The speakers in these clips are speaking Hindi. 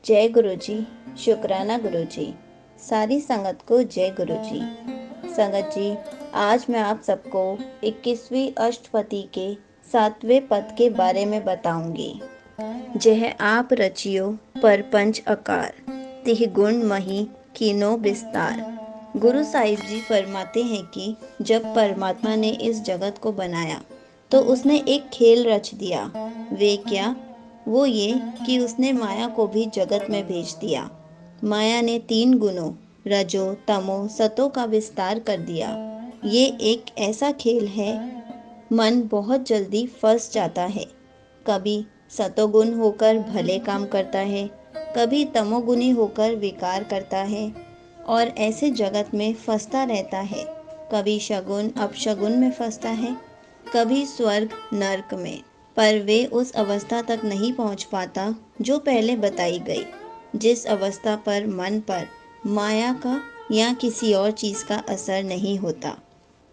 जय गुरु जी। शुक्राना गुरु जी। सारी संगत को जय गुरु जी। संगत जी, आज मैं आप सबको 21वीं अष्टपदी के 7वें पद के बारे में बताऊंगी। जह आप रचियो परपंच आकार, तिह गुण मही कीनो विस्तार। गुरु साहिब जी फरमाते हैं कि जब परमात्मा ने इस जगत को बनाया तो उसने एक खेल रच दिया। वे क्या? वो ये कि उसने माया को भी जगत में भेज दिया। माया ने 3 गुणों रजो तमो सतो का विस्तार कर दिया। ये एक ऐसा खेल है, मन बहुत जल्दी फंस जाता है। कभी सतोगुण होकर भले काम करता है, कभी तमोगुणी होकर विकार करता है और ऐसे जगत में फंसता रहता है। कभी शगुन अपशगुन में फंसता है, कभी स्वर्ग नरक में। पर वे उस अवस्था तक नहीं पहुंच पाता जो पहले बताई गई, जिस अवस्था पर मन पर माया का या किसी और चीज़ का असर नहीं होता।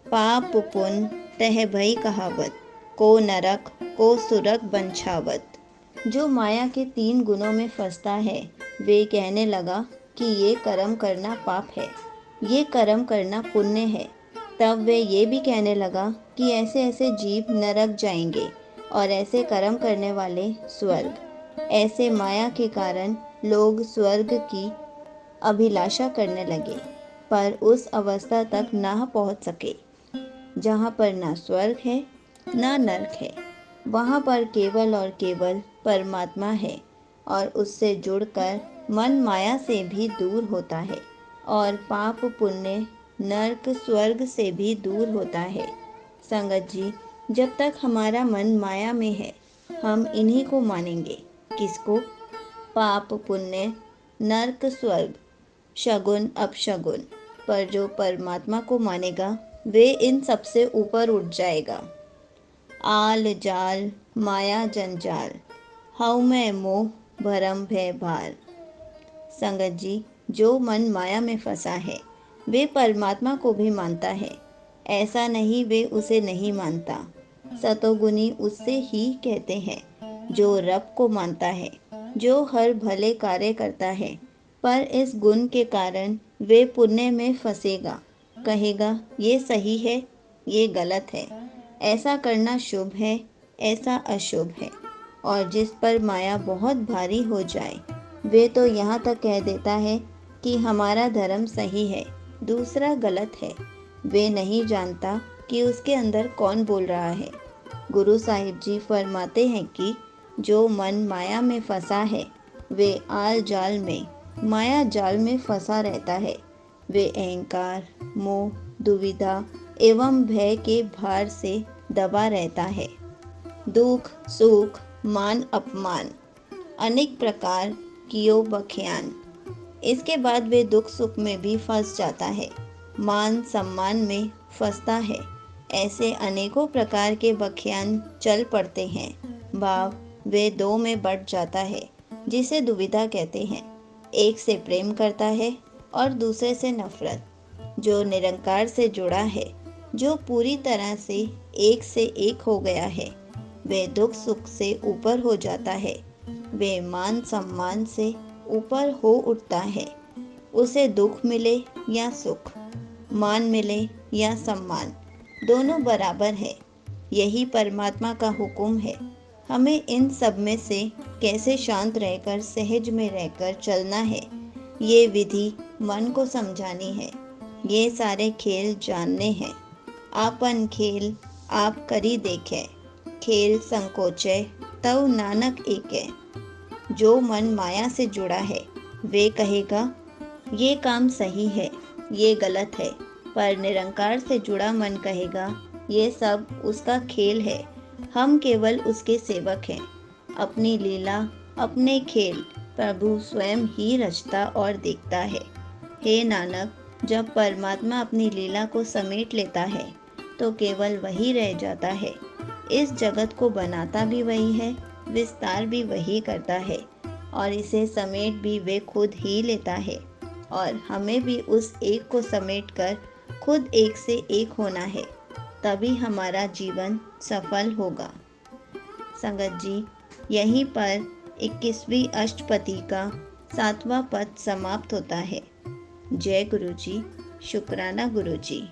पाप पुण्य तह भई कहावत, को नरक को सुरग बंछावत। जो माया के 3 गुणों में फंसता है, वे कहने लगा कि ये कर्म करना पाप है, ये कर्म करना पुण्य है। तब वे ये भी कहने लगा कि ऐसे ऐसे जीव नरक जाएंगे और ऐसे कर्म करने वाले स्वर्ग। ऐसे माया के कारण लोग स्वर्ग की अभिलाषा करने लगे, पर उस अवस्था तक ना पहुंच सके जहाँ पर ना स्वर्ग है ना नरक है। वहाँ पर केवल और केवल परमात्मा है और उससे जुड़कर मन माया से भी दूर होता है और पाप पुण्य नरक स्वर्ग से भी दूर होता है। संगत जी, जब तक हमारा मन माया में है, हम इन्हीं को मानेंगे। किसको? पाप पुण्य नरक स्वर्ग, शगुन अपशगुन। पर जो परमात्मा को मानेगा, वे इन सबसे ऊपर उठ जाएगा। आल जाल माया जंजाल, हऊ मैं मोह भरम भय भार। संगत जी, जो मन माया में फंसा है, वे परमात्मा को भी मानता है। ऐसा नहीं वे उसे नहीं मानता। सतोगुनी उससे ही कहते हैं, जो रब को मानता है, जो हर भले कार्य करता है। पर इस गुण के कारण वे पुण्य में फंसेगा, कहेगा ये सही है, ये गलत है, ऐसा करना शुभ है, ऐसा अशुभ है। और जिस पर माया बहुत भारी हो जाए, वे तो यहाँ तक कह देता है कि हमारा धर्म सही है, दूसरा गलत है। वे नहीं जानता कि उसके अंदर कौन बोल रहा है। गुरु साहिब जी फरमाते हैं कि जो मन माया में फंसा है, वे आल जाल में माया जाल में फंसा रहता है। वे अहंकार मोह दुविधा एवं भय के भार से दबा रहता है। दुख सुख मान अपमान अनेक प्रकार कियो बख्यान। इसके बाद वे दुख सुख में भी फंस जाता है, मान सम्मान में फंसता है। ऐसे अनेकों प्रकार के बख्यान चल पड़ते हैं। भाव वे दो में बढ़ जाता है, जिसे दुविधा कहते हैं। एक से प्रेम करता है और दूसरे से नफरत। जो निरंकार से जुड़ा है, जो पूरी तरह से एक हो गया है, वे दुख सुख से ऊपर हो जाता है। वे मान सम्मान से ऊपर हो उठता है। उसे दुख मिले या सुख, मान मिले या सम्मान, दोनों बराबर है। यही परमात्मा का हुक्म है। हमें इन सब में से कैसे शांत रहकर सहज में रहकर चलना है, ये विधि मन को समझानी है। ये सारे खेल जानने हैं। आपन खेल आप करी देखे, खेल संकोचे तव नानक एके। जो मन माया से जुड़ा है, वे कहेगा ये काम सही है, ये गलत है। पर निरंकार से जुड़ा मन कहेगा ये सब उसका खेल है, हम केवल उसके सेवक हैं। अपनी लीला अपने खेल प्रभु स्वयं ही रचता और देखता है। हे नानक, जब परमात्मा अपनी लीला को समेट लेता है तो केवल वही रह जाता है। इस जगत को बनाता भी वही है, विस्तार भी वही करता है और इसे समेट भी वे खुद ही लेता है। और हमें भी उस एक को समेटकर खुद एक से एक होना है, तभी हमारा जीवन सफल होगा। संगत जी, यहीं पर 21वीं अष्टपदी का सातवां पद समाप्त होता है। जय गुरु जी, शुक्राना गुरु जी।